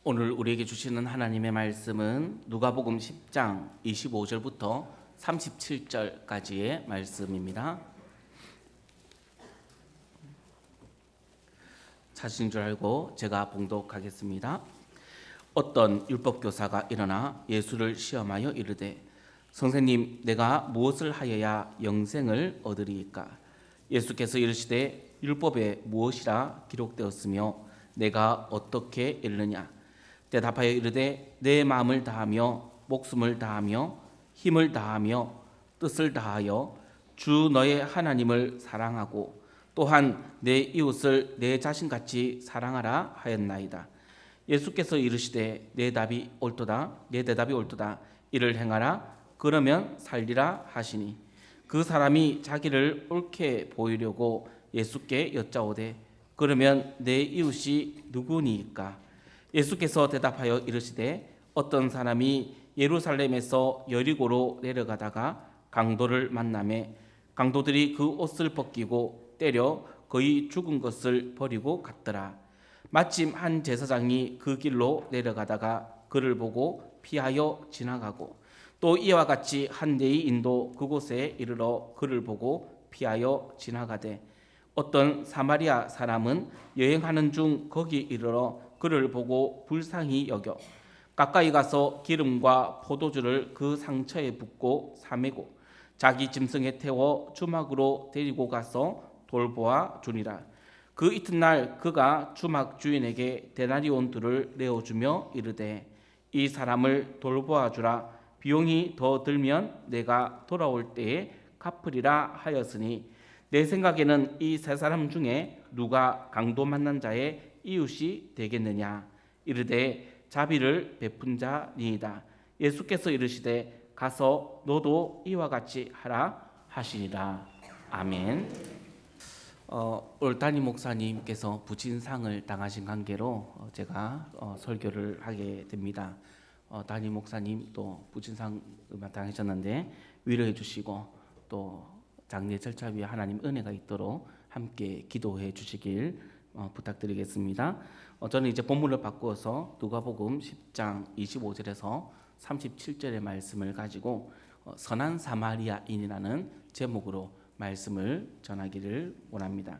오늘 우리에게 주시는 하나님의 말씀은 누가복음 10장 25절부터 37절까지의 말씀입니다. 찾으신 줄 알고 제가 봉독하겠습니다. 어떤 율법교사가 일어나 예수를 시험하여 이르되 선생님, 내가 무엇을 하여야 영생을 얻으리이까? 예수께서 이르시되 율법에 무엇이라 기록되었으며 내가 어떻게 읽느냐? 대답하여 이르되 내 마음을 다하며 목숨을 다하며 힘을 다하며 뜻을 다하여 주 너의 하나님을 사랑하고 또한 내 이웃을 내 자신같이 사랑하라 하였나이다. 예수께서 이르시되 내 대답이 옳도다. 이를 행하라. 그러면 살리라 하시니 그 사람이 자기를 옳게 보이려고 예수께 여짜오되 그러면 내 이웃이 누구니이까? 예수께서 대답하여 이르시되 어떤 사람이 예루살렘에서 여리고로 내려가다가 강도를 만나매 강도들이 그 옷을 벗기고 때려 거의 죽은 것을 버리고 갔더라. 마침 한 제사장이 그 길로 내려가다가 그를 보고 피하여 지나가고 또 이와 같이 한 레위인도 그곳에 이르러 그를 보고 피하여 지나가되 어떤 사마리아 사람은 여행하는 중 거기 이르러 그를 보고 불쌍히 여겨 가까이 가서 기름과 포도주를 그 상처에 붓고 사매고 자기 짐승에 태워 주막으로 데리고 가서 돌보아 주니라. 그 이튿날 그가 주막 주인에게 데나리온 둘을 내어주며 이르되 이 사람을 돌보아 주라. 비용이 더 들면 내가 돌아올 때에 갚으리라 하였으니 내 생각에는 이 세 사람 중에 누가 강도 만난 자의 이웃이 되겠느냐? 이르되 자비를 베푼 자니이다. 예수께서 이르시되 가서 너도 이와 같이 하라 하시니라. 아멘. 오늘 담임 목사님께서 부친상을 당하신 관계로 제가 설교를 하게 됩니다. 담임 목사님 또 부친상을 당하셨는데 위로해 주시고 또 장례 절차 위에 하나님 은혜가 있도록 함께 기도해 주시길 부탁드리겠습니다. 저는 이제 본문을 바꾸어서 누가복음 10장 25절에서 37절의 말씀을 가지고 선한 사마리아인이라는 제목으로 말씀을 전하기를 원합니다.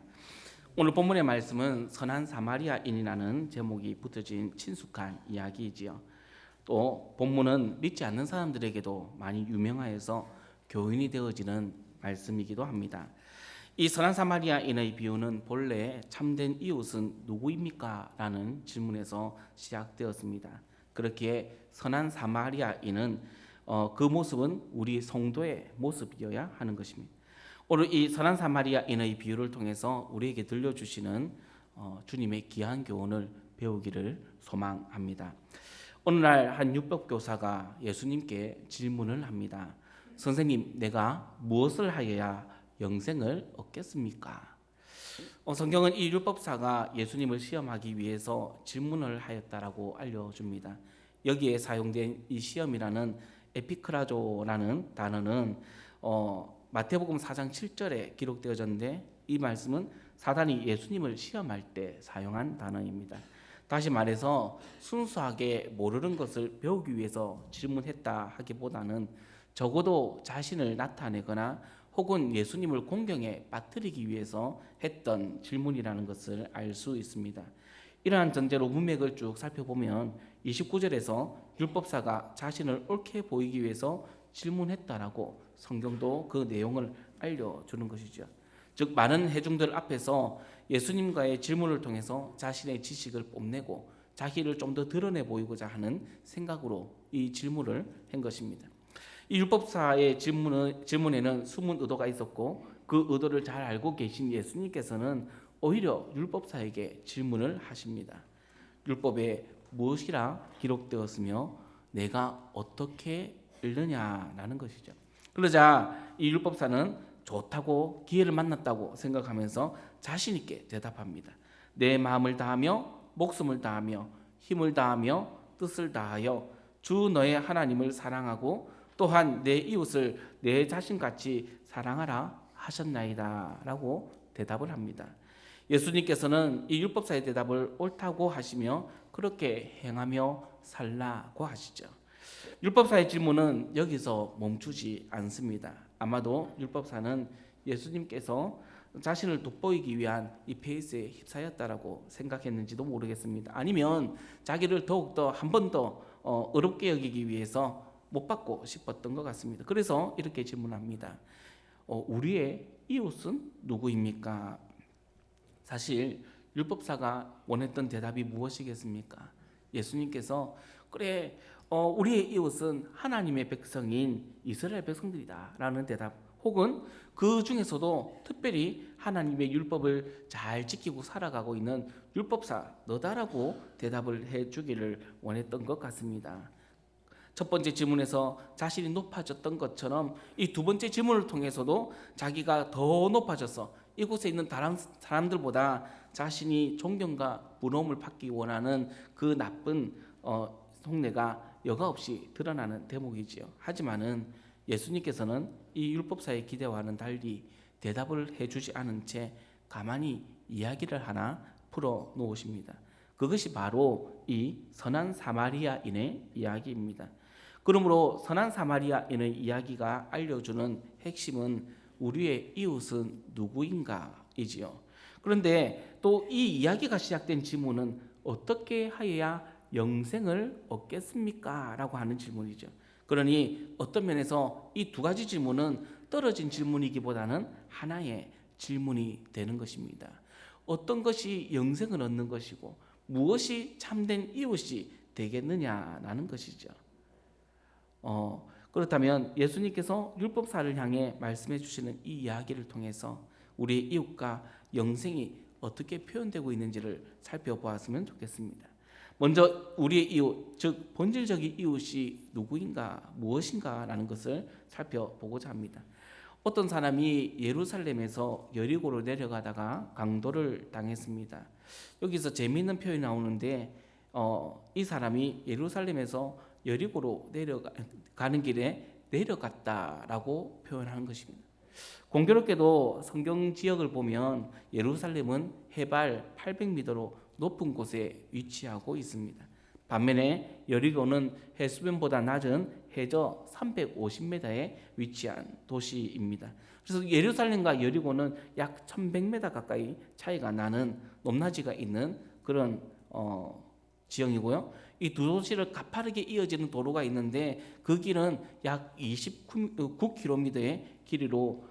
오늘 본문의 말씀은 선한 사마리아인이라는 제목이 붙어진 친숙한 이야기이지요. 또 본문은 믿지 않는 사람들에게도 많이 유명하여서 교훈이 되어지는 말씀이기도 합니다. 이 선한 사마리아인의 비유는 본래 참된 이웃은 누구입니까? 라는 질문에서 시작되었습니다. 그렇기에 선한 사마리아인은 그 모습은 우리 성도의 모습이어야 하는 것입니다. 오늘 이 선한 사마리아인의 비유를 통해서 우리에게 들려주시는 주님의 귀한 교훈을 배우기를 소망합니다. 오늘날 한 율법교사가 예수님께 질문을 합니다. 선생님, 내가 무엇을 하여야 영생을 얻겠습니까? 성경은 이 율법사가 예수님을 시험하기 위해서 질문을 하였다라고 알려줍니다. 여기에 사용된 이 시험이라는 에피크라조라는 단어는 마태복음 4장 7절에 기록되어졌는데 이 말씀은 사단이 예수님을 시험할 때 사용한 단어입니다. 다시 말해서 순수하게 모르는 것을 배우기 위해서 질문했다 하기보다는 적어도 자신을 나타내거나 혹은 예수님을 공경에 빠뜨리기 위해서 했던 질문이라는 것을 알 수 있습니다. 이러한 전제로 문맥을 쭉 살펴보면 29절에서 율법사가 자신을 옳게 보이기 위해서 질문했다라고 성경도 그 내용을 알려주는 것이죠. 즉 많은 회중들 앞에서 예수님과의 질문을 통해서 자신의 지식을 뽐내고 자기를 좀 더 드러내 보이고자 하는 생각으로 이 질문을 한 것입니다. 이 율법사의 질문에는 숨은 의도가 있었고 그 의도를 잘 알고 계신 예수님께서는 오히려 율법사에게 질문을 하십니다. 율법에 무엇이라 기록되었으며 내가 어떻게 읽느냐라는 것이죠. 그러자 이 율법사는 좋다고 기회를 만났다고 생각하면서 자신 있게 대답합니다. 내 마음을 다하며 목숨을 다하며 힘을 다하며 뜻을 다하여 주 너의 하나님을 사랑하고 또한 내 이웃을 내 자신같이 사랑하라 하셨나이다 라고 대답을 합니다. 예수님께서는 이 율법사의 대답을 옳다고 하시며 그렇게 행하며 살라고 하시죠. 율법사의 질문은 여기서 멈추지 않습니다. 아마도 율법사는 예수님께서 자신을 돋보이기 위한 이 페이스에 휩싸였다라고 생각했는지도 모르겠습니다. 아니면 자기를 더욱더 한 번 더 어렵게 여기기 위해서 못 받고 싶었던 것 같습니다. 그래서 이렇게 질문합니다. 우리의 이웃은 누구입니까? 사실 율법사가 원했던 대답이 무엇이겠습니까? 예수님께서 그래 우리의 이웃은 하나님의 백성인 이스라엘 백성들이다 라는 대답, 혹은 그 중에서도 특별히 하나님의 율법을 잘 지키고 살아가고 있는 율법사 너다라고 대답을 해주기를 원했던 것 같습니다. 첫 번째 질문에서 자신이 높아졌던 것처럼 이 두 번째 질문을 통해서도 자기가 더 높아져서 이곳에 있는 다른 사람들보다 자신이 존경과 부러움을 받기 원하는 그 나쁜 속내가 여과없이 드러나는 대목이지요. 하지만은 예수님께서는 이 율법사의 기대와는 달리 대답을 해주지 않은 채 가만히 이야기를 하나 풀어 놓으십니다. 그것이 바로 이 선한 사마리아인의 이야기입니다. 그러므로 선한 사마리아인의 이야기가 알려주는 핵심은 우리의 이웃은 누구인가이지요. 그런데 또 이 이야기가 시작된 질문은 어떻게 하여야 영생을 얻겠습니까? 라고 하는 질문이죠. 그러니 어떤 면에서 이 두 가지 질문은 떨어진 질문이기보다는 하나의 질문이 되는 것입니다. 어떤 것이 영생을 얻는 것이고 무엇이 참된 이웃이 되겠느냐라는 것이죠. 그렇다면 예수님께서 율법사를 향해 말씀해 주시는 이 이야기를 통해서 우리의 이웃과 영생이 어떻게 표현되고 있는지를 살펴보았으면 좋겠습니다. 먼저 우리의 이웃, 즉 본질적인 이웃이 누구인가, 무엇인가라는 것을 살펴보고자 합니다. 어떤 사람이 예루살렘에서 여리고로 내려가다가 강도를 당했습니다. 여기서 재미있는 표현이 나오는데 이 사람이 예루살렘에서 여리고로 내려가는 길에 내려갔다라고 표현하는 것입니다. 공교롭게도 성경 지역을 보면 예루살렘은 해발 800m로 높은 곳에 위치하고 있습니다. 반면에 여리고는 해수면보다 낮은 해저 350m에 위치한 도시입니다. 그래서 예루살렘과 여리고는 약 1100m 가까이 차이가 나는 높낮이가 있는 그런 지형이고요. 이 두 도시를 가파르게 이어지는 도로가 있는데 그 길은 약 29km의 길이로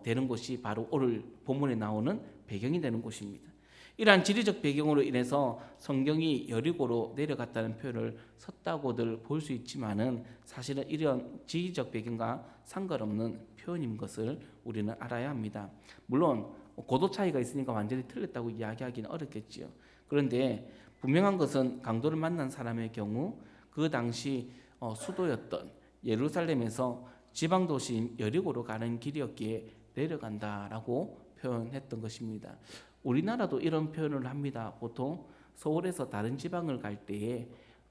되는 곳이 바로 오늘 본문에 나오는 배경이 되는 곳입니다. 이러한 지리적 배경으로 인해서 성경이 여리고로 내려갔다는 표현을 썼다고들 볼 수 있지만은 사실은 이런 지리적 배경과 상관없는 표현인 것을 우리는 알아야 합니다. 물론 고도 차이가 있으니까 완전히 틀렸다고 이야기하기는 어렵겠지요. 그런데 분명한 것은 강도를 만난 사람의 경우 그 당시 수도였던 예루살렘에서 지방 도시인 여리고로 가는 길이었기에 내려간다라고 표현했던 것입니다. 우리나라도 이런 표현을 합니다. 보통 서울에서 다른 지방을 갈 때에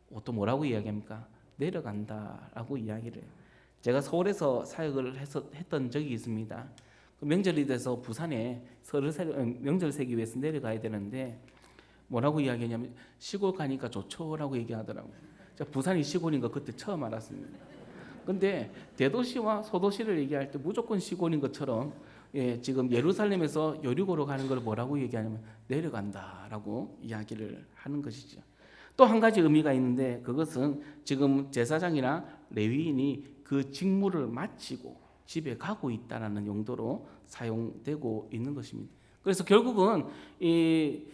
보통 뭐라고 이야기합니까? 내려간다라고 이야기를 해요. 제가 서울에서 사역을 했던 적이 있습니다. 명절이 돼서 부산에 명절 새기 위해서 내려가야 되는데 뭐라고 이야기하냐면 시골 가니까 좋죠라고 얘기하더라고요. 제가 부산이 시골인 거 그때 처음 알았습니다. 근데 대도시와 소도시를 얘기할 때 무조건 시골인 것처럼 지금 예루살렘에서 여리고로 가는 걸 뭐라고 얘기하냐면 내려간다라고 이야기를 하는 것이죠. 또 한 가지 의미가 있는데 그것은 지금 제사장이나 레위인이 그 직무를 마치고 집에 가고 있다라는 용도로 사용되고 있는 것입니다. 그래서 결국은 이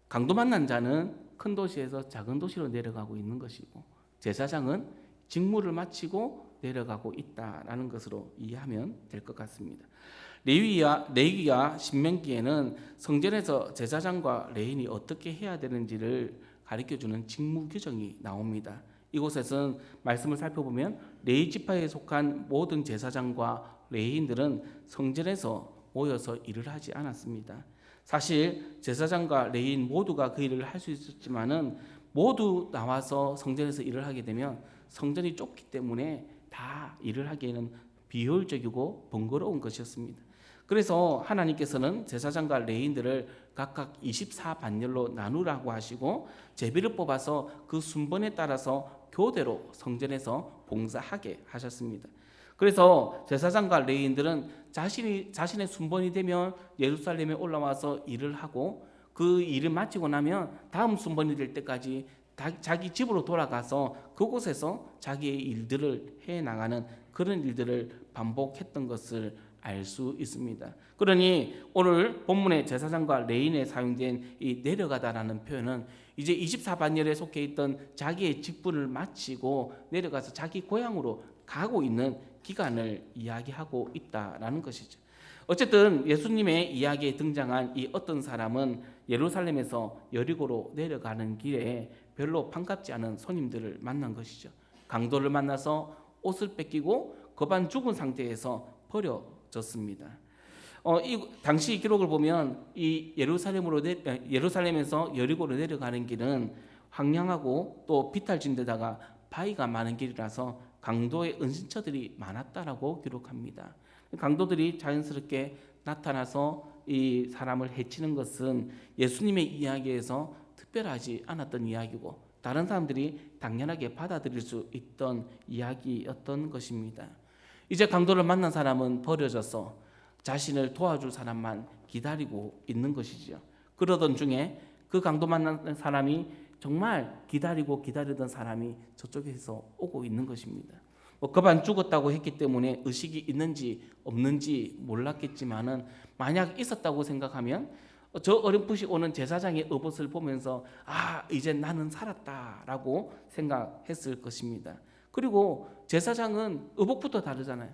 강도 만난 자는 큰 도시에서 작은 도시로 내려가고 있는 것이고 제사장은 직무를 마치고 내려가고 있다라는 것으로 이해하면 될 것 같습니다. 레위기와 신명기에는 성전에서 제사장과 레위인이 어떻게 해야 되는지를 가르쳐주는 직무 규정이 나옵니다. 이곳에서는 말씀을 살펴보면 레위 지파에 속한 모든 제사장과 레위인들은 성전에서 모여서 일을 하지 않았습니다. 사실 제사장과 레위인 모두가 그 일을 할 수 있었지만은 모두 나와서 성전에서 일을 하게 되면 성전이 좁기 때문에 다 일을 하기에는 비효율적이고 번거로운 것이었습니다. 그래서 하나님께서는 제사장과 레위인들을 각각 24반열로 나누라고 하시고 제비를 뽑아서 그 순번에 따라서 교대로 성전에서 봉사하게 하셨습니다. 그래서 제사장과 레위인들은 자신의 순번이 되면 예루살렘에 올라와서 일을 하고 그 일을 마치고 나면 다음 순번이 될 때까지 자기 집으로 돌아가서 그곳에서 자기의 일들을 해나가는 그런 일들을 반복했던 것을 알 수 있습니다. 그러니 오늘 본문의 제사장과 레위인에 사용된 이 내려가다라는 표현은 이제 24반열에 속해 있던 자기의 직분을 마치고 내려가서 자기 고향으로 가고 있는 기간을 이야기하고 있다라는 것이죠. 어쨌든 예수님의 이야기에 등장한 이 어떤 사람은 예루살렘에서 여리고로 내려가는 길에 별로 반갑지 않은 손님들을 만난 것이죠. 강도를 만나서 옷을 뺏기고 거반 죽은 상태에서 버려졌습니다. 이 당시 기록을 보면 이 예루살렘에서 여리고로 내려가는 길은 황량하고 또 비탈진 데다가 바위가 많은 길이라서 강도의 은신처들이 많았다라고 기록합니다. 강도들이 자연스럽게 나타나서 이 사람을 해치는 것은 예수님의 이야기에서 특별하지 않았던 이야기고 다른 사람들이 당연하게 받아들일 수 있던 이야기였던 것입니다. 이제 강도를 만난 사람은 버려져서 자신을 도와줄 사람만 기다리고 있는 것이죠. 그러던 중에 그 강도 만난 사람이 정말 기다리던 사람이 저쪽에서 오고 있는 것입니다. 거반 죽었다고 했기 때문에 의식이 있는지 없는지 몰랐겠지만은 만약 있었다고 생각하면 저 어렴풋이 오는 제사장의 에봇을 보면서 이제 나는 살았다라고 생각했을 것입니다. 그리고 제사장은 에봇부터 다르잖아요.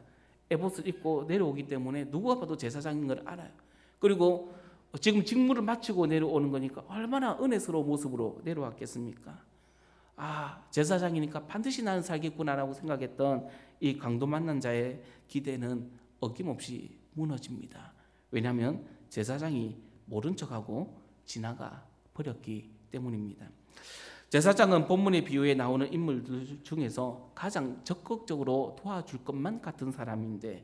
에봇을 입고 내려오기 때문에 누구가 봐도 제사장인 걸 알아요. 그리고 지금 직무를 마치고 내려오는 거니까 얼마나 은혜스러운 모습으로 내려왔겠습니까? 제사장이니까 반드시 나는 살겠구나라고 생각했던 이 강도 만난 자의 기대는 어김없이 무너집니다. 왜냐하면 제사장이 모른 척하고 지나가 버렸기 때문입니다. 제사장은 본문의 비유에 나오는 인물들 중에서 가장 적극적으로 도와줄 것만 같은 사람인데,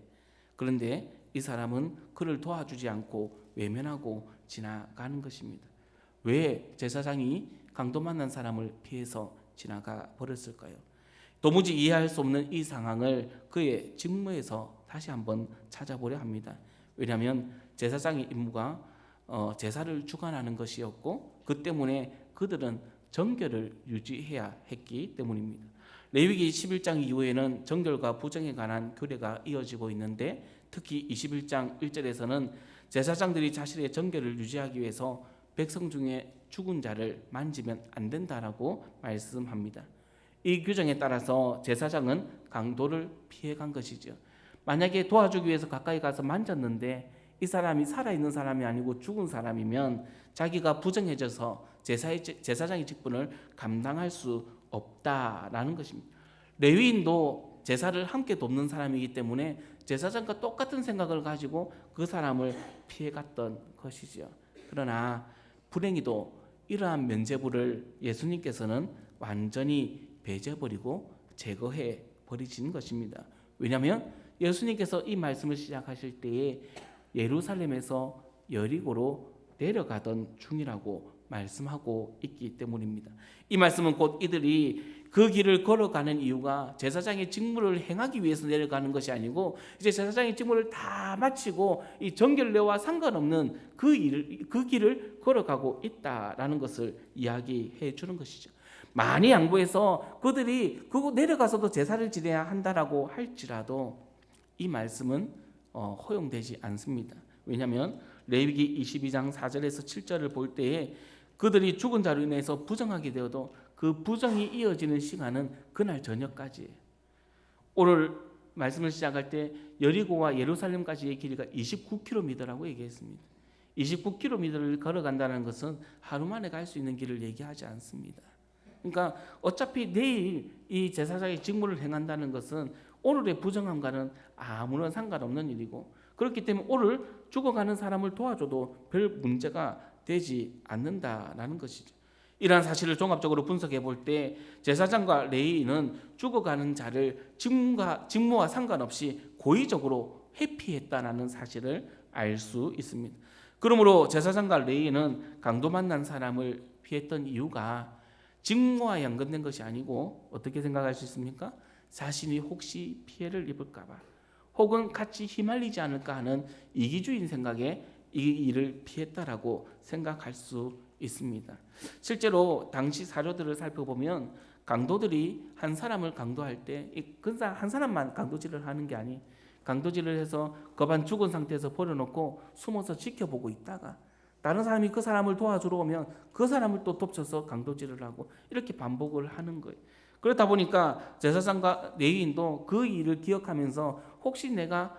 그런데 이 사람은 그를 도와주지 않고 외면하고 지나가는 것입니다. 왜 제사장이 강도 만난 사람을 피해서 지나가 버렸을까요? 도무지 이해할 수 없는 이 상황을 그의 직무에서 다시 한번 찾아보려 합니다. 왜냐하면 제사장의 임무가 제사를 주관하는 것이었고 그 때문에 그들은 정결을 유지해야 했기 때문입니다. 레위기 11장 이후에는 정결과 부정에 관한 규례가 이어지고 있는데 특히 21장 1절에서는 제사장들이 자신의 정결을 유지하기 위해서 백성 중에 죽은 자를 만지면 안 된다라고 말씀합니다. 이 규정에 따라서 제사장은 강도를 피해간 것이죠. 만약에 도와주기 위해서 가까이 가서 만졌는데 이 사람이 살아있는 사람이 아니고 죽은 사람이면 자기가 부정해져서 제사장의 직분을 감당할 수 없다라는 것입니다. 레위인도 제사를 함께 돕는 사람이기 때문에 제사장과 똑같은 생각을 가지고 그 사람을 피해갔던 것이죠. 그러나 불행히도 이러한 면죄부를 예수님께서는 완전히 배제버리고 제거해 버리신 것입니다. 왜냐하면 예수님께서 이 말씀을 시작하실 때에 예루살렘에서 여리고로 내려가던 중이라고 말씀하고 있기 때문입니다. 이 말씀은 곧 이들이 그 길을 걸어가는 이유가 제사장의 직무를 행하기 위해서 내려가는 것이 아니고 이제 제사장의 직무를 다 마치고 이 정결례와 상관없는 그 길을 걸어가고 있다라는 것을 이야기해 주는 것이죠. 많이 양보해서 그들이 그곳 내려가서도 제사를 지내야 한다라고 할지라도 이 말씀은 허용되지 않습니다. 왜냐하면 레위기 22장 4절에서 7절을 볼 때에 그들이 죽은 자로 인해서 부정하게 되어도 그 부정이 이어지는 시간은 그날 저녁까지예요. 오늘 말씀을 시작할 때 여리고와 예루살렘까지의 길이가 29km라고 얘기했습니다. 29km를 걸어간다는 것은 하루 만에 갈 수 있는 길을 얘기하지 않습니다. 그러니까 어차피 내일 이 제사장의 직무를 행한다는 것은 오늘의 부정함과는 아무런 상관없는 일이고 그렇기 때문에 오늘 죽어가는 사람을 도와줘도 별 문제가 되지 않는다라는 것이죠. 이러한 사실을 종합적으로 분석해 볼 때 제사장과 레위인은 죽어가는 자를 직무와 상관없이 고의적으로 회피했다라는 사실을 알 수 있습니다. 그러므로 제사장과 레위인은 강도 만난 사람을 피했던 이유가 직무와 연관된 것이 아니고 어떻게 생각할 수 있습니까? 자신이 혹시 피해를 입을까 봐 혹은 같이 휘말리지 않을까 하는 이기주의인 생각에 이 일을 피했다라고 생각할 수 있습니다. 실제로 당시 사료들을 살펴보면 강도들이 한 사람을 강도할 때 한 사람만 강도질을 하는 게 아니 강도질을 해서 거반 죽은 상태에서 버려놓고 숨어서 지켜보고 있다가 다른 사람이 그 사람을 도와주러 오면 그 사람을 또 덮쳐서 강도질을 하고 이렇게 반복을 하는 거예요. 그렇다 보니까 제사장과 레위인도 그 일을 기억하면서 혹시 내가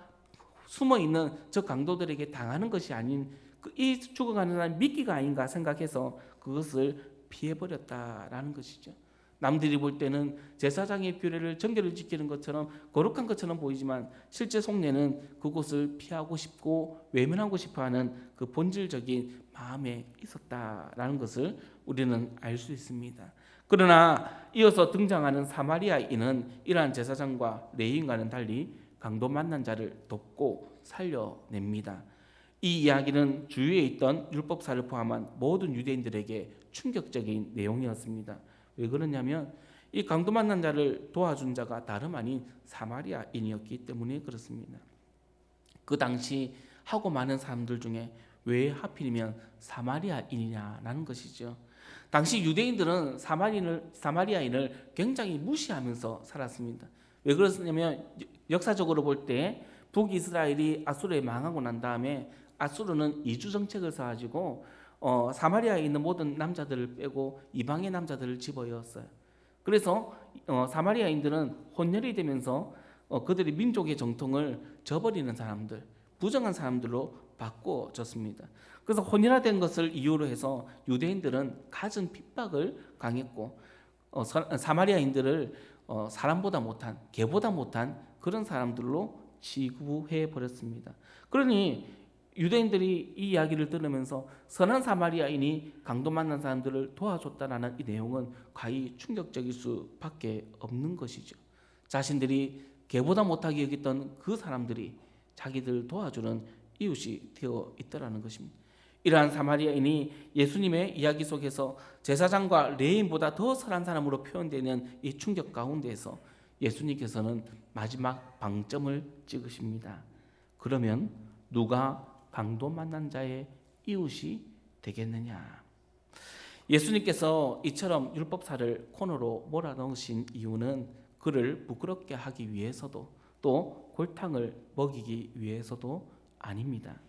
숨어있는 저 강도들에게 당하는 것이 아닌 이 죽어가는 사람 미끼가 아닌가 생각해서 그것을 피해버렸다라는 것이죠. 남들이 볼 때는 제사장의 규례를 정결을 지키는 것처럼 거룩한 것처럼 보이지만 실제 속내는 그곳을 피하고 싶고 외면하고 싶어하는 그 본질적인 마음에 있었다라는 것을 우리는 알 수 있습니다. 그러나 이어서 등장하는 사마리아인은 이러한 제사장과 레위인과는 달리 강도 만난 자를 돕고 살려냅니다. 이 이야기는 주위에 있던 율법사를 포함한 모든 유대인들에게 충격적인 내용이었습니다. 왜 그러냐면 이 강도 만난 자를 도와준 자가 다름 아닌 사마리아인이었기 때문에 그렇습니다. 그 당시 하고 많은 사람들 중에 왜 하필이면 사마리아인이냐라는 것이죠. 당시 유대인들은 사마리아인을 굉장히 무시하면서 살았습니다. 왜 그렇냐면 역사적으로 볼 때 북이스라엘이 아수르에 망하고 난 다음에 아수르는 이주 정책을 써가지고 사마리아에 있는 모든 남자들을 빼고 이방의 남자들을 집어넣었어요. 그래서 사마리아인들은 혼혈이 되면서 그들이 민족의 정통을 저버리는 사람들, 부정한 사람들로 바꿔졌습니다. 그래서 혼혈화된 것을 이유로 해서 유대인들은 갖은 핍박을 강했고 사마리아인들을 사람보다 못한, 개보다 못한 그런 사람들로 취급해 버렸습니다. 그러니 유대인들이 이 이야기를 들으면서 선한 사마리아인이 강도 만난 사람들을 도와줬다라는 이 내용은 과히 충격적일 수밖에 없는 것이죠. 자신들이 개보다 못하게 여겼던 그 사람들이 자기들 도와주는 이웃이 되어 있다라는 것입니다. 이러한 사마리아인이 예수님의 이야기 속에서 제사장과 레위인보다 더 선한 사람으로 표현되는 이 충격 가운데에서 예수님께서는 마지막 방점을 찍으십니다. 그러면 누가 강도 만난 자의 이웃이 되겠느냐? 예수님께서 이처럼 율법사를 코너로 몰아넣으신 이유는 그를 부끄럽게 하기 위해서도 또 골탕을 먹이기 위해서도 아닙니다.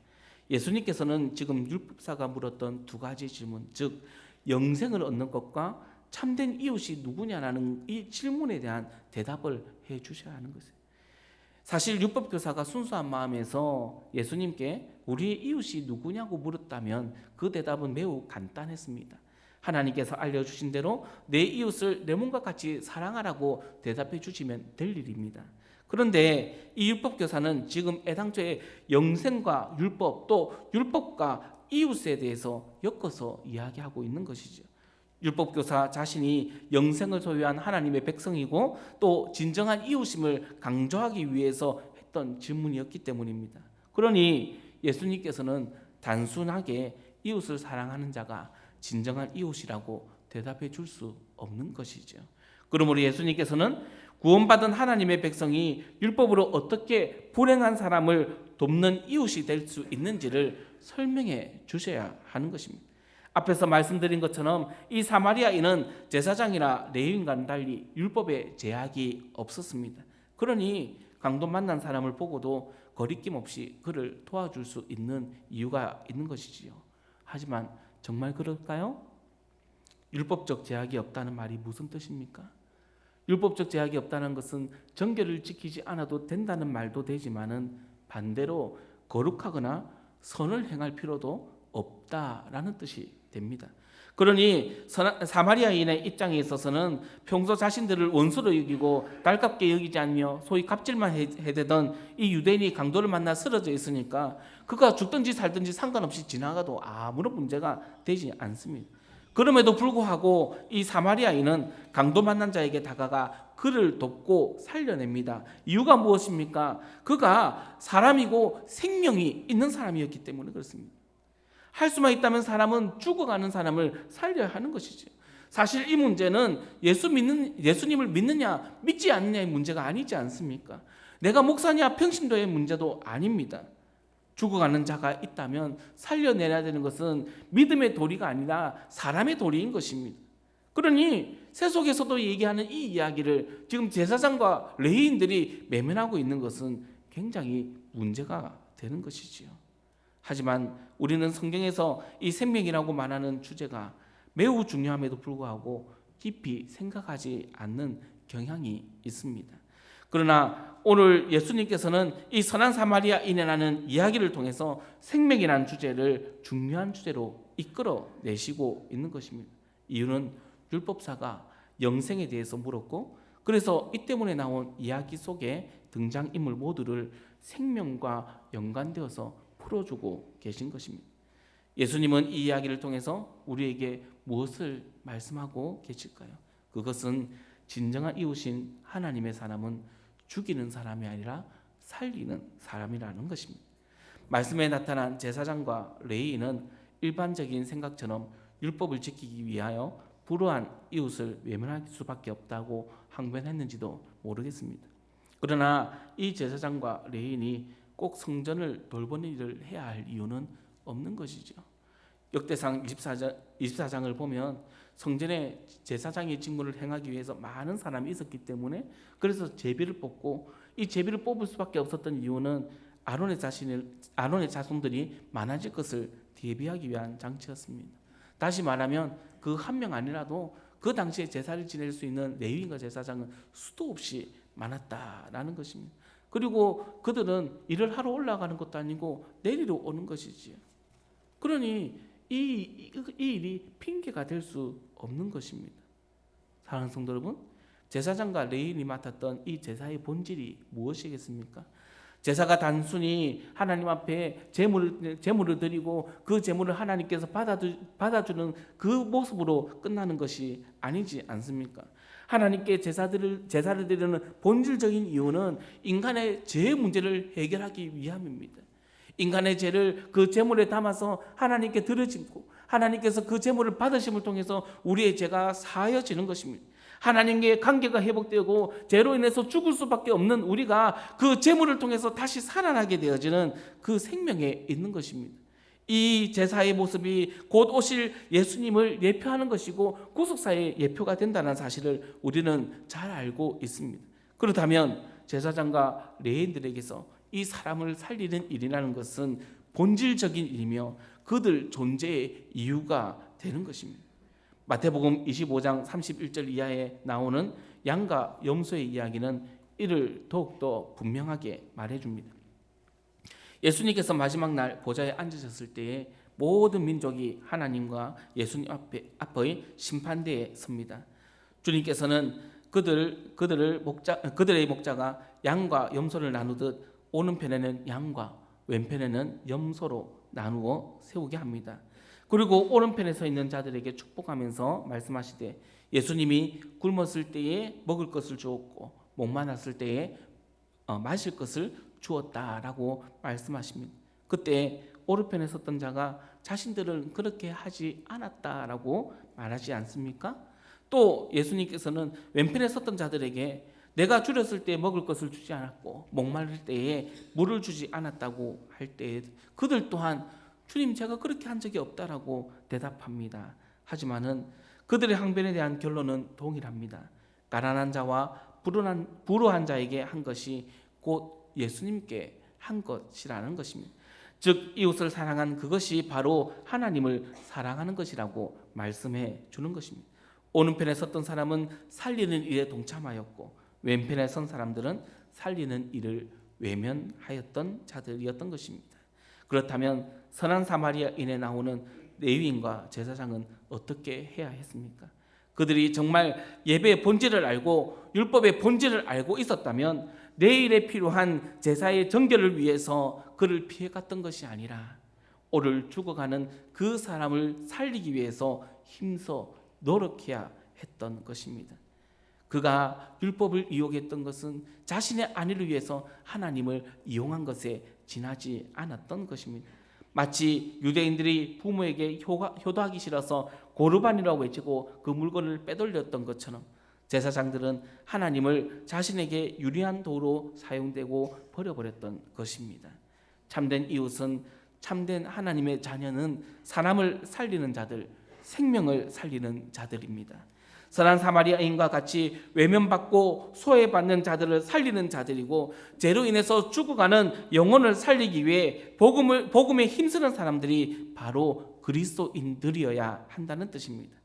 예수님께서는 지금 율법사가 물었던 두 가지 질문, 즉 영생을 얻는 것과 참된 이웃이 누구냐라는 이 질문에 대한 대답을 해 주셔야 하는 것이에요. 사실 율법교사가 순수한 마음에서 예수님께 우리의 이웃이 누구냐고 물었다면 그 대답은 매우 간단했습니다. 하나님께서 알려주신 대로 내 이웃을 내 몸과 같이 사랑하라고 대답해 주시면 될 일입니다. 그런데 이 율법교사는 지금 애당초에 영생과 율법 또 율법과 이웃에 대해서 엮어서 이야기하고 있는 것이죠. 율법교사 자신이 영생을 소유한 하나님의 백성이고 또 진정한 이웃임을 강조하기 위해서 했던 질문이었기 때문입니다. 그러니 예수님께서는 단순하게 이웃을 사랑하는 자가 진정한 이웃이라고 대답해 줄 수 없는 것이죠. 그러므로 예수님께서는 구원받은 하나님의 백성이 율법으로 어떻게 불행한 사람을 돕는 이웃이 될 수 있는지를 설명해 주셔야 하는 것입니다. 앞에서 말씀드린 것처럼 이 사마리아인은 제사장이나 레위인과는 달리 율법에 제약이 없었습니다. 그러니 강도 만난 사람을 보고도 거리낌 없이 그를 도와줄 수 있는 이유가 있는 것이지요. 하지만 정말 그럴까요? 율법적 제약이 없다는 말이 무슨 뜻입니까? 율법적 제약이 없다는 것은 정결을 지키지 않아도 된다는 말도 되지만은 반대로 거룩하거나 선을 행할 필요도 없다라는 뜻이 됩니다. 그러니 사마리아인의 입장에 있어서는 평소 자신들을 원수로 여기고 달갑게 여기지 않으며 소위 갑질만 해대던 이 유대인이 강도를 만나 쓰러져 있으니까 그가 죽든지 살든지 상관없이 지나가도 아무런 문제가 되지 않습니다. 그럼에도 불구하고 이 사마리아인은 강도 만난 자에게 다가가 그를 돕고 살려냅니다. 이유가 무엇입니까? 그가 사람이고 생명이 있는 사람이었기 때문에 그렇습니다. 할 수만 있다면 사람은 죽어가는 사람을 살려야 하는 것이죠. 사실 이 문제는 예수님을 믿느냐 믿지 않느냐의 문제가 아니지 않습니까? 내가 목사냐 평신도의 문제도 아닙니다. 죽어가는 자가 있다면 살려내야 되는 것은 믿음의 도리가 아니라 사람의 도리인 것입니다. 그러니 세속에서도 얘기하는 이 이야기를 지금 제사장과 레위인들이 외면하고 있는 것은 굉장히 문제가 되는 것이지요. 하지만 우리는 성경에서 이 생명이라고 말하는 주제가 매우 중요함에도 불구하고 깊이 생각하지 않는 경향이 있습니다. 그러나 오늘 예수님께서는 이 선한 사마리아인이라는 이야기를 통해서 생명이라는 주제를 중요한 주제로 이끌어내시고 있는 것입니다. 이유는 율법사가 영생에 대해서 물었고, 그래서 이 때문에 나온 이야기 속에 등장인물 모두를 생명과 연관되어서 풀어주고 계신 것입니다. 예수님은 이 이야기를 통해서 우리에게 무엇을 말씀하고 계실까요? 그것은 진정한 이웃인 하나님의 사람은 죽이는 사람이 아니라 살리는 사람이라는 것입니다. 말씀에 나타난 제사장과 레위인은 일반적인 생각처럼 율법을 지키기 위하여 불우한 이웃을 외면할 수밖에 없다고 항변했는지도 모르겠습니다. 그러나 이 제사장과 레위인이 꼭 성전을 돌보는 일을 해야 할 이유는 없는 것이죠. 역대상 24장을 보면 성전에 제사장의 직무를 행하기 위해서 많은 사람이 있었기 때문에 그래서 제비를 뽑고, 이 제비를 뽑을 수밖에 없었던 이유는 아론의 자손들이 많아질 것을 대비하기 위한 장치였습니다. 다시 말하면 그 한 명 아니라도 그 당시에 제사를 지낼 수 있는 레위인과 제사장은 수도 없이 많았다라는 것입니다. 그리고 그들은 일을 하러 올라가는 것도 아니고 내리러 오는 것이지요. 그러니 이 일이 핑계가 될 수 없는 것입니다. 사랑하는 성도 여러분, 제사장과 레위인이 맡았던 이 제사의 본질이 무엇이겠습니까? 제사가 단순히 하나님 앞에 제물을 드리고 그 제물을 하나님께서 받아주는 그 모습으로 끝나는 것이 아니지 않습니까? 하나님께 제사를 드리는 본질적인 이유는 인간의 죄 문제를 해결하기 위함입니다. 인간의 죄를 그 제물에 담아서 하나님께 드려지고 하나님께서 그 제물을 받으심을 통해서 우리의 죄가 사하여지는 것입니다. 하나님과의 관계가 회복되고 죄로 인해서 죽을 수밖에 없는 우리가 그 제물을 통해서 다시 살아나게 되어지는 그 생명에 있는 것입니다. 이 제사의 모습이 곧 오실 예수님을 예표하는 것이고 구속사의 예표가 된다는 사실을 우리는 잘 알고 있습니다. 그렇다면 제사장과 레위인들에게서 이 사람을 살리는 일이라는 것은 본질적인 일이며 그들 존재의 이유가 되는 것입니다. 마태복음 25장 31절 이하에 나오는 양과 염소의 이야기는 이를 더욱더 분명하게 말해줍니다. 예수님께서 마지막 날 보좌에 앉으셨을 때에 모든 민족이 하나님과 예수님 앞의 심판대에 섭니다. 주님께서는 그들의 목자가 양과 염소를 나누듯 오른편에는 양과 왼편에는 염소로 나누어 세우게 합니다. 그리고 오른편에 서 있는 자들에게 축복하면서 말씀하시되 예수님이 굶었을 때에 먹을 것을 주었고 목마랐을 때에 마실 것을 주었다라고 말씀하십니다. 그때 오른편에 섰던 자가 자신들은 그렇게 하지 않았다라고 말하지 않습니까? 또 예수님께서는 왼편에 섰던 자들에게 내가 줄였을 때 먹을 것을 주지 않았고 목마를 때에 물을 주지 않았다고 할 때에 그들 또한 주님 제가 그렇게 한 적이 없다라고 대답합니다. 하지만은 그들의 항변에 대한 결론은 동일합니다. 가난한 자와 불우한 자에게 한 것이 곧 예수님께 한 것이라는 것입니다. 즉 이웃을 사랑한 그것이 바로 하나님을 사랑하는 것이라고 말씀해 주는 것입니다. 오른편에 섰던 사람은 살리는 일에 동참하였고 왼편에 선 사람들은 살리는 일을 외면하였던 자들이었던 것입니다. 그렇다면 선한 사마리아인에 나오는 레위인과 제사장은 어떻게 해야 했습니까? 그들이 정말 예배의 본질을 알고 율법의 본질을 알고 있었다면 내일에 필요한 제사의 정결을 위해서 그를 피해갔던 것이 아니라 오늘 죽어가는 그 사람을 살리기 위해서 힘써 노력해야 했던 것입니다. 그가 율법을 이용했던 것은 자신의 안위를 위해서 하나님을 이용한 것에 지나지 않았던 것입니다. 마치 유대인들이 부모에게 효도하기 싫어서 고르반이라고 외치고 그 물건을 빼돌렸던 것처럼 제사장들은 하나님을 자신에게 유리한 도로 사용되고 버려버렸던 것입니다. 참된 이웃은, 참된 하나님의 자녀는 사람을 살리는 자들, 생명을 살리는 자들입니다. 선한 사마리아인과 같이 외면받고 소외받는 자들을 살리는 자들이고, 죄로 인해서 죽어가는 영혼을 살리기 위해 복음에 힘쓰는 사람들이 바로 그리스도인들이어야 한다는 뜻입니다.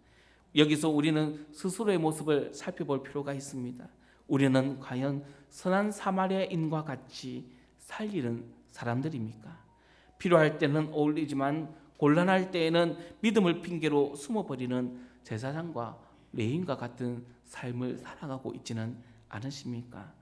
여기서 우리는 스스로의 모습을 살펴볼 필요가 있습니다. 우리는 과연 선한 사마리아인과 같이 살리는 사람들입니까? 필요할 때는 어울리지만 곤란할 때에는 믿음을 핑계로 숨어버리는 제사장과 레위인과 같은 삶을 살아가고 있지는 않으십니까?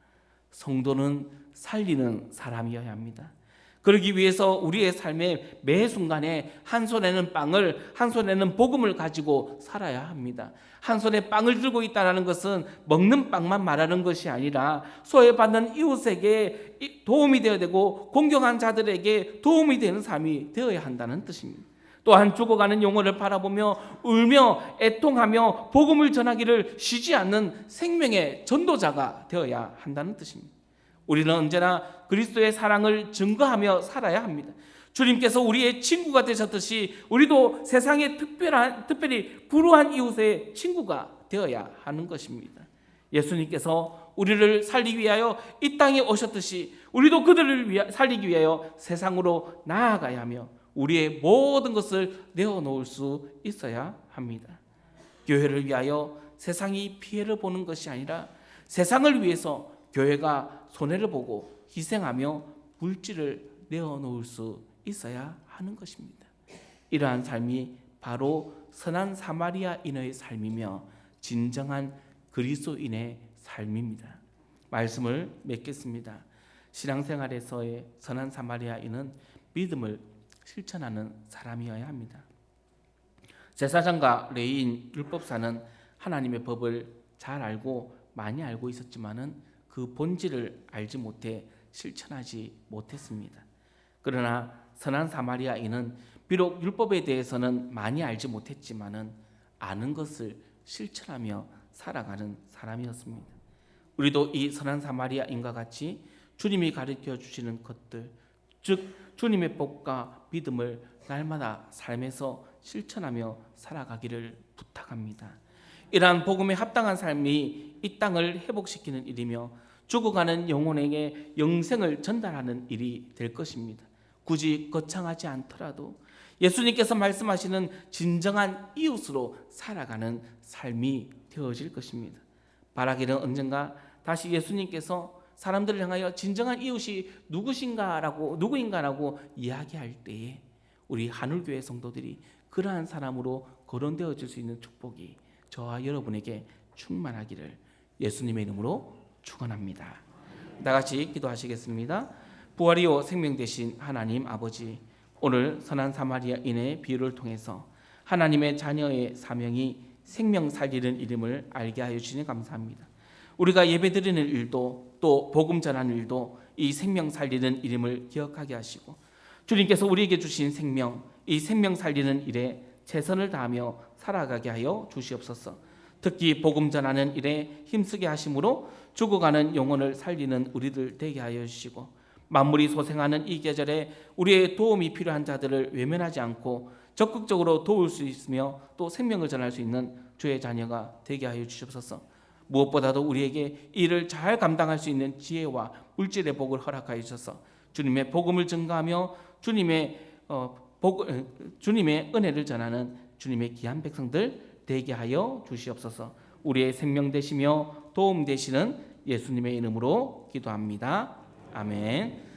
성도는 살리는 사람이어야 합니다. 그러기 위해서 우리의 삶의 매 순간에 한 손에는 빵을, 한 손에는 복음을 가지고 살아야 합니다. 한 손에 빵을 들고 있다는 것은 먹는 빵만 말하는 것이 아니라 소외받는 이웃에게 도움이 되어야 되고 공경한 자들에게 도움이 되는 삶이 되어야 한다는 뜻입니다. 또한 죽어가는 영혼을 바라보며 울며 애통하며 복음을 전하기를 쉬지 않는 생명의 전도자가 되어야 한다는 뜻입니다. 우리는 언제나 그리스도의 사랑을 증거하며 살아야 합니다. 주님께서 우리의 친구가 되셨듯이 우리도 세상에 특별히 불우한 이웃의 친구가 되어야 하는 것입니다. 예수님께서 우리를 살리기 위하여 이 땅에 오셨듯이 우리도 그들을 살리기 위하여 세상으로 나아가야 하며 우리의 모든 것을 내어놓을 수 있어야 합니다. 교회를 위하여 세상이 피해를 보는 것이 아니라 세상을 위해서 교회가 손해를 보고 희생하며 물질을 내어놓을 수 있어야 하는 것입니다. 이러한 삶이 바로 선한 사마리아인의 삶이며 진정한 그리스도인의 삶입니다. 말씀을 맺겠습니다. 신앙생활에서의 선한 사마리아인은 믿음을 실천하는 사람이어야 합니다. 제사장과 레위인, 율법사는 하나님의 법을 잘 알고 많이 알고 있었지만은 그 본질을 알지 못해 실천하지 못했습니다. 그러나 선한 사마리아인은 비록 율법에 대해서는 많이 알지 못했지만은 아는 것을 실천하며 살아가는 사람이었습니다. 우리도 이 선한 사마리아인과 같이 주님이 가르쳐 주시는 것들, 즉 주님의 법과 믿음을 날마다 삶에서 실천하며 살아가기를 부탁합니다. 이러한 복음에 합당한 삶이 이 땅을 회복시키는 일이며 죽어가는 영혼에게 영생을 전달하는 일이 될 것입니다. 굳이 거창하지 않더라도 예수님께서 말씀하시는 진정한 이웃으로 살아가는 삶이 되어질 것입니다. 바라기는 언젠가 다시 예수님께서 사람들을 향하여 진정한 이웃이 누구인가라고 이야기할 때에 우리 하늘교회 성도들이 그러한 사람으로 거론되어질 수 있는 축복이 저와 여러분에게 충만하기를 예수님의 이름으로 축원합니다. 다같이 기도하시겠습니다. 부활이요 생명 되신 하나님 아버지, 오늘 선한 사마리아인의 비유를 통해서 하나님의 자녀의 사명이 생명 살리는 이름을 알게 하여 주시니 감사합니다. 우리가 예배드리는 일도 또 복음 전하는 일도 이 생명 살리는 이름을 기억하게 하시고 주님께서 우리에게 주신 생명, 이 생명 살리는 일에 최선을 다하며 살아가게 하여 주시옵소서. 특히 복음 전하는 일에 힘쓰게 하심으로 죽어가는 영혼을 살리는 우리들 되게 하여 주시고 만물이 소생하는 이 계절에 우리의 도움이 필요한 자들을 외면하지 않고 적극적으로 도울 수 있으며 또 생명을 전할 수 있는 주의 자녀가 되게 하여 주시옵소서. 무엇보다도 우리에게 이를 잘 감당할 수 있는 지혜와 물질의 복을 허락하여 주셔서 주님의 복음을 증거하며 주님의 은혜를 전하는 주님의 귀한 백성들 되게 하여 주시옵소서. 우리의 생명 되시며 도움 되시는 예수님의 이름으로 기도합니다. 아멘.